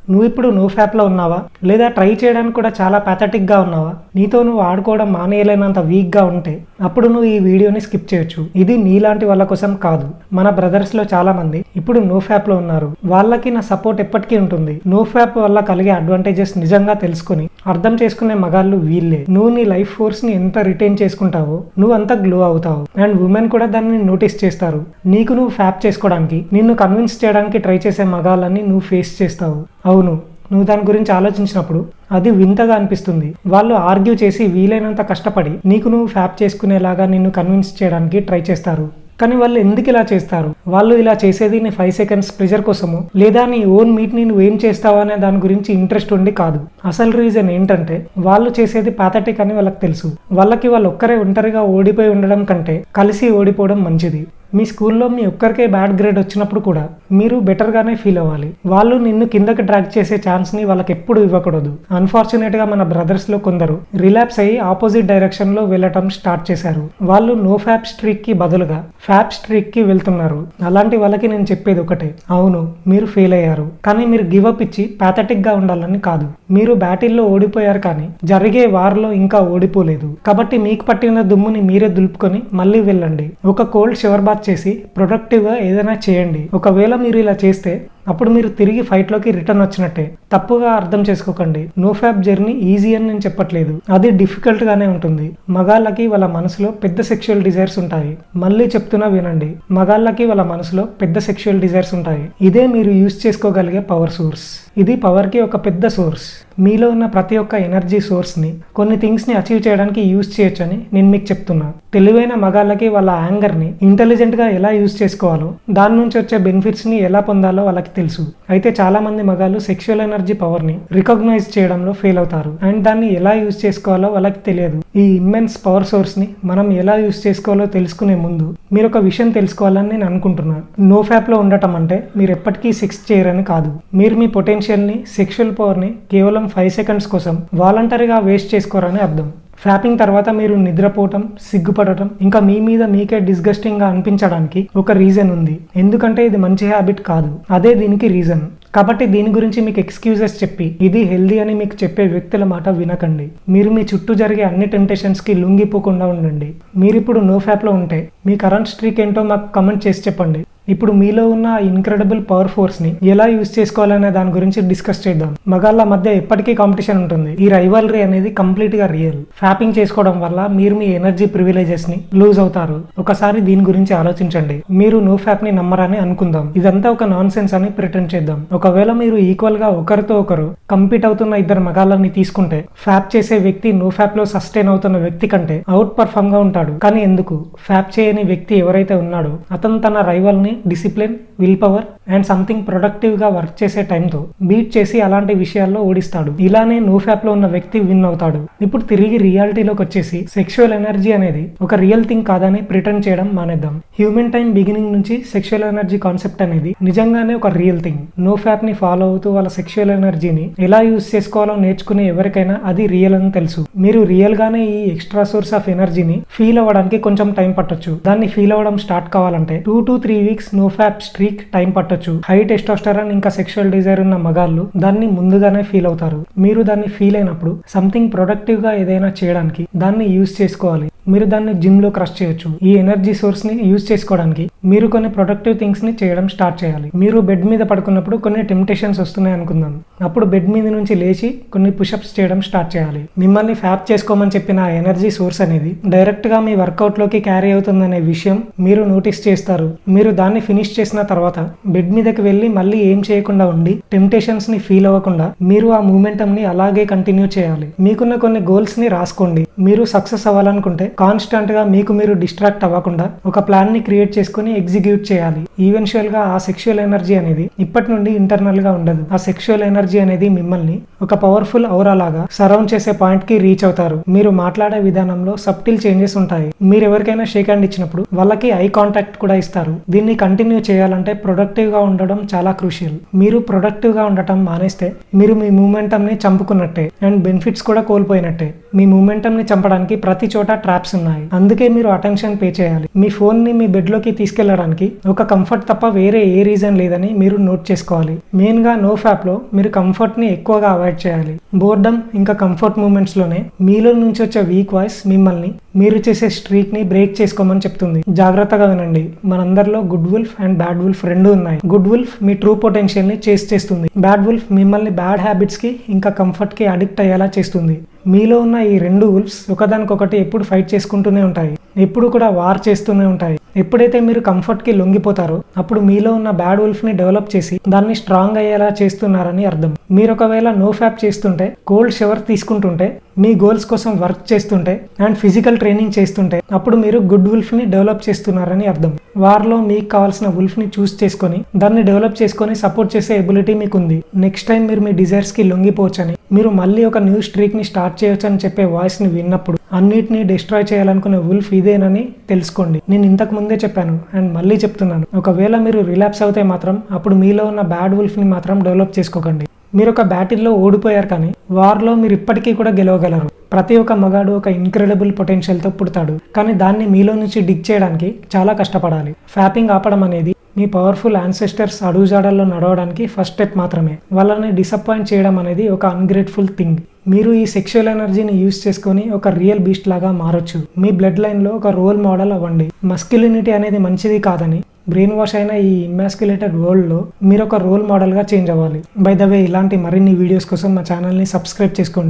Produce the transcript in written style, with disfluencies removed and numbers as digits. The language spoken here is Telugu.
నువ్వు ఇప్పుడు నో ఫ్యాప్లో ఉన్నావా, లేదా ట్రై చేయడానికి కూడా చాలా ప్యాథటిక్గా ఉన్నావా, నీతో నువ్వు ఆడుకోవడం మానేయలేనంత వీక్గా ఉంటే అప్పుడు నువ్వు ఈ వీడియోని స్కిప్ చేయొచ్చు. ఇది నీలాంటి వాళ్ళ కోసం కాదు. మన బ్రదర్స్లో చాలా మంది ఇప్పుడు నో ఫ్యాప్లో ఉన్నారు. వాళ్ళకి నా సపోర్ట్ ఎప్పటికీ ఉంటుంది. నో ఫ్యాప్ వల్ల కలిగే అడ్వాంటేజెస్ నిజంగా తెలుసుకుని అర్థం చేసుకునే మగాళ్ళు వీళ్ళే. నువ్వు నీ లైఫ్ ఫోర్స్ని ఎంత రిటైన్ చేసుకుంటావో నువ్వు అంత గ్లో అవుతావు. అండ్ ఉమెన్ కూడా దాన్ని నోటీస్ చేస్తారు. నీకు నువ్వు ఫ్యాప్ చేసుకోవడానికి, నిన్ను కన్విన్స్ చేయడానికి ట్రై చేసే మగాళ్ళని నువ్వు ఫేస్ చేస్తావు. అవును, నువ్వు దాని గురించి ఆలోచించినప్పుడు అది వింతగా అనిపిస్తుంది. వాళ్ళు ఆర్గ్యూ చేసి వీలైనంత కష్టపడి నీకు నువ్వు ఫ్యాప్ చేసుకునేలాగా నిన్ను కన్విన్స్ చేయడానికి ట్రై చేస్తారు. కానీ వాళ్ళు ఎందుకు ఇలా చేస్తారు? వాళ్ళు ఇలా చేసేది నీ 5 సెకండ్స్ ప్రెజర్ కోసమో, లేదా నీ ఓన్ మీట్ని నువ్వేం చేస్తావా అనే దాని గురించి ఇంట్రెస్ట్ ఉండి కాదు. అసలు రీజన్ ఏంటంటే వాళ్ళు చేసేది పాథటిక్ అని వాళ్ళకి తెలుసు. వాళ్ళకి వాళ్ళు ఒక్కరే ఒంటరిగా ఓడిపోయి ఉండడం కంటే కలిసి ఓడిపోవడం మంచిది. మీ స్కూల్లో మీ ఒక్కరికే బ్యాడ్ గ్రేడ్ వచ్చినప్పుడు కూడా మీరు బెటర్గానే ఫీల్ అవ్వాలి. వాళ్ళు నిన్ను కిందకి డ్రాగ్ చేసే ఛాన్స్ని వాళ్ళకి ఎప్పుడు ఇవ్వకూడదు. అన్ఫార్చునేట్గా మన బ్రదర్స్లో కొందరు రిలాప్స్ అయ్యి ఆపోజిట్ డైరెక్షన్లో వెళ్ళటం స్టార్ట్ చేశారు. వాళ్ళు నో ఫ్యాప్ స్ట్రీక్కి బదులుగా ఫ్యాప్ స్ట్రీక్కి వెళ్తున్నారు. అలాంటి వాళ్ళకి నేను చెప్పేది ఒకటే, అవును మీరు ఫెయిల్ అయ్యారు, కానీ మీరు గివప్ ఇచ్చి ప్యాథటిక్గా ఉండాలని కాదు. మీరు బ్యాటిల్లో ఓడిపోయారు, కానీ జరిగే వార్లో ఇంకా ఓడిపోలేదు. కాబట్టి మీకు పట్టిన దుమ్ముని మీరే దులుపుకొని మళ్ళీ వెళ్ళండి. ఒక కోల్డ్ షవర్ బాత్ చేసి ప్రొడక్టివ్గా ఏదైనా చేయండి. ఒకవేళ మీరు ఇలా చేస్తే అప్పుడు మీరు తిరిగి ఫైట్లోకి రిటర్న్ వచ్చినట్టే. తప్పుగా అర్థం చేసుకోకండి. నో ఫ్యాప్ జర్నీ ఈజీ అని నేను చెప్పట్లేదు. అది డిఫికల్ట్గానే ఉంటుంది. మగాళ్ళకి వాళ్ళ మనసులో పెద్ద సెక్షువల్ డిజైర్స్ ఉంటాయి. మళ్ళీ చెప్తున్నా వినండి, మగాళ్ళకి వాళ్ళ మనసులో పెద్ద సెక్షువల్ డిజైర్స్ ఉంటాయి. ఇదే మీరు యూజ్ చేసుకోగలిగే పవర్ సోర్స్. ఇది పవర్కి ఒక పెద్ద సోర్స్. మీలో ఉన్న ప్రతి ఒక్క ఎనర్జీ సోర్స్ని కొన్ని థింగ్స్ని అచీవ్ చేయడానికి యూజ్ చేయొచ్చని నేను మీకు చెప్తున్నా. తెలివైన మగాళ్ళకి వాళ్ళ యాంగర్ని ఇంటెలిజెంట్గా ఎలా యూజ్ చేసుకోవాలో, దాని నుంచి వచ్చే బెనిఫిట్స్ని ఎలా పొందాలో వాళ్ళకి తెలుసు. అయితే చాలా మంది మగాళ్ళు సెక్షువల్ ఎనర్జీ పవర్ని రికగ్నైజ్ చేయడంలో ఫెయిల్ అవుతారు. అండ్ దాన్ని ఎలా యూజ్ చేసుకోవాలో వాళ్ళకి తెలియదు. ఈ ఇమ్మెన్స్ పవర్ సోర్స్ని మనం ఎలా యూజ్ చేసుకోవాలో తెలుసుకునే ముందు మీరు ఒక విషయం తెలుసుకోవాలని నేను అనుకుంటున్నాను. నో ఫ్యాప్లో ఉండటం అంటే మీరు ఎప్పటికీ సెక్స్ చేయరని కాదు. మీరు మీ పొటెన్షియల్ని, సెక్షువల్ పవర్ని కేవలం 5 సెకండ్స్ కోసం వాలంటరీగా వేస్ట్ చేసుకోరని అర్థం. ఫ్యాపింగ్ తర్వాత మీరు నిద్రపోవటం, సిగ్గుపడటం, ఇంకా మీ మీద మీకే డిస్గస్టింగ్గా అనిపించడానికి ఒక రీజన్ ఉంది. ఎందుకంటే ఇది మంచి హ్యాబిట్ కాదు, అదే దీనికి రీజన్. కాబట్టి దీని గురించి మీకు ఎక్స్క్యూజెస్ చెప్పి ఇది హెల్దీ అని మీకు చెప్పే వ్యక్తుల మాట వినకండి. మీరు మీ చుట్టూ జరిగే అన్ని టెంప్టేషన్స్కి లొంగిపోకుండా ఉండండి. మీరు ఇప్పుడు నో ఫ్యాప్లో ఉంటే మీ కరెంట్ స్ట్రీక్ ఏంటో మాకు కమెంట్ చేసి చెప్పండి. ఇప్పుడు మీలో ఉన్న ఇన్క్రెడిబుల్ పవర్ ఫోర్స్ని ఎలా యూజ్ చేసుకోవాలనే దాని గురించి డిస్కస్ చేద్దాం. మగాళ్ళ మధ్య ఎప్పటికీ కాంపిటీషన్ ఉంటుంది. ఈ రైవల్రీ అనేది కంప్లీట్గా రియల్. ఫ్యాపింగ్ చేసుకోవడం వల్ల మీరు మీ ఎనర్జీ ప్రివిలేజెస్ని లూజ్ అవుతారు. ఒకసారి దీని గురించి ఆలోచించండి. మీరు నో ఫ్యాప్ని నమ్మరని అనుకుందాం. ఇదంతా ఒక నాన్ సెన్స్ అని ప్రిటెండ్ చేద్దాం. ఒకవేళ మీరు ఈక్వల్గా ఒకరితో ఒకరు కంపీట్ అవుతున్న 2 మగాళ్ళని తీసుకుంటే ఫ్యాప్ చేసే వ్యక్తి నో ఫ్యాప్లో సస్టైన్ అవుతున్న వ్యక్తి కంటే అవుట్ పర్ఫామ్గా ఉంటాడు. కానీ ఎందుకు? ఫ్యాప్ చేయని వ్యక్తి ఎవరైతే ఉన్నాడో అతను తన రైవల్ని discipline, will power and something ప్రొడక్టివ్గా వర్క్ చేసే టైంతో బీట్ చేసి అలాంటి విషయాల్లో ఓడిస్తాడు. ఇలానే నో ఫ్యాప్లో ఉన్న వ్యక్తి విన్ అవుతాడు. ఇప్పుడు తిరిగి రియాలిటీలోకి వచ్చేసి సెక్షువల్ ఎనర్జీ అనేది ఒక రియల్ థింగ్ కాదని ప్రిటెండ్ చేయడం మానేద్దాం. హ్యూమన్ టైం బిగినింగ్ నుంచి సెక్షువల్ ఎనర్జీ కాన్సెప్ట్ అనేది నిజంగానే ఒక రియల్ థింగ్. నో ఫ్యాప్ ని ఫాలో అవుతూ వాళ్ళ సెక్షువల్ ఎనర్జీని ఎలా యూజ్ చేసుకోవాలో నేర్చుకునే ఎవరికైనా అది రియల్ అని తెలుసు. మీరు రియల్ గానే ఈ ఎక్స్ట్రా సోర్స్ ఆఫ్ ఎనర్జీని ఫీల్ అవ్వడానికి కొంచెం టైం పట్టొచ్చు. దాన్ని ఫీల్ అవ్వడం స్టార్ట్ కావాలంటే 2 to 3 weeks no fap streak time పట్టొచ్చు. హై టెస్టోస్టెరాన్ ఇంకా సెక్షువల్ డిజైర్ ఉన్న మగాళ్ళు దాన్ని ముందుగానే ఫీల్ అవుతారు. మీరు దాన్ని ఫీల్ అయినప్పుడు సంథింగ్ ప్రొడక్టివ్ గా ఏదైనా చేయడానికి దాన్ని యూజ్ చేసుకోవాలి. మీరు దాన్ని జిమ్ లో క్రష్ చేయొచ్చు. ఈ ఎనర్జీ సోర్స్ ని యూజ్ చేసుకోవడానికి మీరు కొన్ని ప్రొడక్టివ్ థింగ్స్ ని చేయడం స్టార్ట్ చేయాలి. మీరు బెడ్ మీద పడుకున్నప్పుడు కొన్ని టెంప్టేషన్స్ వస్తున్నాయి అనుకుందాం. అప్పుడు బెడ్ మీద నుంచి లేచి కొన్ని పుషప్స్ చేయడం స్టార్ట్ చేయాలి. మిమ్మల్ని ఫ్యాప్ చేసుకోమని చెప్పిన ఆ ఎనర్జీ సోర్స్ అనేది డైరెక్ట్ గా మీ వర్కౌట్ లోకి క్యారీ అవుతుందనే విషయం మీరు నోటీస్ చేస్తారు. మీరు దాన్ని ఫినిష్ చేసిన తర్వాత బెడ్ మీదకి వెళ్ళి మళ్ళీ ఏం చేయకుండా ఉండి టెంప్టేషన్స్ ని ఫీల్ అవ్వకుండా మీరు ఆ మూమెంటం ని అలాగే కంటిన్యూ చేయాలి. మీకున్న కొన్ని గోల్స్ ని రాసుకోండి. మీరు సక్సెస్ అవ్వాలనుకుంటే కాన్స్టెంట్ గా మీకు మీరు డిస్ట్రాక్ట్ అవ్వకుండా ఒక ప్లాన్ ని క్రియేట్ చేసుకుని ఎగ్జిక్యూట్ చేయాలి. ఈవెన్చువల్ గా ఆ సెక్షువల్ ఎనర్జీ అనేది ఇప్పటి నుండి ఇంటర్నల్ గా ఉండదు. ఆ సెక్షువల్ ఎనర్జీ అనేది మిమ్మల్ని ఒక పవర్ఫుల్ ఔరా లాగా సరౌండ్ చేసే పాయింట్ కి రీచ్ అవుతారు. మీరు మాట్లాడే విధానంలో సబ్టిల్ చేంజెస్ ఉంటాయి. మీరు ఎవరికైనా షేక్ హ్యాండ్ ఇచ్చినప్పుడు వాళ్ళకి ఐ కాంటాక్ట్ కూడా ఇస్తారు. దీన్ని కంటిన్యూ చేయాలంటే ప్రొడక్టివ్ గా ఉండడం చాలా క్రూషియల్. మీరు ప్రొడక్టివ్ గా ఉండటం మానేస్తే మీరు మీ మూమెంటం ని చంపుకున్నట్టే. అండ్ బెనిఫిట్స్ కూడా కోల్పోయినట్టే. మీ మూమెంటం ని చంపడానికి ప్రతి చోట ట్రాప్స్ ఉన్నాయి. అందుకే మీరు అటెన్షన్ పే చేయాలి. మీ ఫోన్ ని మీ బెడ్ లోకి తీసుకెళ్లడానికి ఒక కంఫర్ట్ తప్ప వేరే ఏ రీజన్ లేదని మీరు నోట్ చేసుకోవాలి. మెయిన్ గా నో ఫ్యాప్ లో మీరు కంఫర్ట్ ని ఎక్కువగా అవాయిడ్ చేయాలి. బోర్డమ్ ఇంకా కంఫర్ట్ మూమెంట్స్ లోనే మీలో నుంచి వచ్చే వీక్ వాయిస్ మిమ్మల్ని మీరు చేసే స్ట్రీక్ ని బ్రేక్ చేసుకోమని చెప్తుంది. జాగ్రత్తగా వినండి. మనందరిలో good wolf and bad wolf రెండు ఉన్నాయి. గుడ్ వుల్ఫ్ మీ ట్రూ పొటెన్షియల్ ని చేస్ చేస్తుంది. బ్యాడ్ వుల్ఫ్ మిమ్మల్ని బ్యాడ్ హ్యాబిట్స్ కి ఇంకా కంఫర్ట్ కి అడిక్ట్ అయ్యేలా చేస్తుంది. మీలో ఉన్న ఈ రెండు వుల్ఫ్స్ ఒకదానికొకటి ఎప్పుడు ఫైట్ చేసుకుంటూనే ఉంటాయి. ఎప్పుడు కూడా వార్ చేస్తూనే ఉంటాయి. ఎప్పుడైతే మీరు కంఫర్ట్ కి లొంగిపోతారో అప్పుడు మీలో ఉన్న బ్యాడ్ వుల్ఫ్ ని డెవలప్ చేసి దాన్ని స్ట్రాంగ్ అయ్యేలా చేస్తున్నారని అర్థం. మీరు ఒకవేళ నో ఫ్యాప్ చేస్తుంటే, కోల్డ్ షవర్ తీసుకుంటుంటే, మీ గోల్స్ కోసం వర్క్ చేస్తుంటే అండ్ ఫిజికల్ ట్రైనింగ్ చేస్తుంటే అప్పుడు మీరు గుడ్ వుల్ఫ్ ని డెవలప్ చేస్తున్నారని అర్థం. వార్లో మీకు కావాల్సిన వుల్ఫ్ ని చూస్ చేసుకొని దాన్ని డెవలప్ చేసుకొని సపోర్ట్ చేసే ఎబిలిటీ మీకు ఉంది. నెక్స్ట్ టైం మీరు మీ డిజైర్స్ కి లొంగిపోవచ్చని, మీరు మళ్ళీ ఒక న్యూ స్ట్రీక్ ని స్టార్ట్ చేయొచ్చు అని చెప్పే వాయిస్ ని విన్నప్పుడు అన్నిటిని డిస్ట్రాయ్ చేయాలనుకునే వుల్ఫ్ ఇదేనని తెలుసుకోండి. నేను ఇంతకు ముందే చెప్పాను అండ్ మళ్ళీ చెప్తున్నాను. ఒకవేళ మీరు రిలాప్స్ అవుతే మాత్రం అప్పుడు మీలో ఉన్న బ్యాడ్ వుల్ఫ్ ని మాత్రం డెవలప్ చేసుకోకండి. మీరు ఒక బ్యాటిల్లో ఓడిపోయారు కానీ వార్లో మీరు ఇప్పటికీ కూడా గెలవగలరు. ప్రతి ఒక్క మగాడు ఒక ఇన్క్రెడిబుల్ పొటెన్షియల్తో పుడతాడు, కానీ దాన్ని మీలో నుంచి డిగ్ చేయడానికి చాలా కష్టపడాలి. ఫ్యాపింగ్ ఆపడం అనేది మీ పవర్ఫుల్ యాన్సెస్టర్స్ అడుగుజాడల్లో నడవడానికి ఫస్ట్ స్టెప్ మాత్రమే. వాళ్ళని డిసప్పాయింట్ చేయడం అనేది ఒక అన్గ్రేట్ఫుల్ థింగ్. మీరు ఈ సెక్షువల్ ఎనర్జీని యూజ్ చేసుకొని ఒక రియల్ బీస్ట్ లాగా మారొచ్చు. మీ బ్లడ్ లైన్లో ఒక రోల్ మోడల్ అవ్వండి. మస్క్యులినిటీ అనేది మంచిది కాదని బ్రెయిన్ వాష్ అయిన ఈ ఇమ్మాస్క్యులేటెడ్ వరల్డ్లో మీరు ఒక రోల్ మోడల్గా చేంజ్ అవ్వాలి. బై ద వే, ఇలాంటి మరిన్ని వీడియోస్ కోసం మా ఛానల్ని సబ్స్క్రైబ్ చేసుకోండి.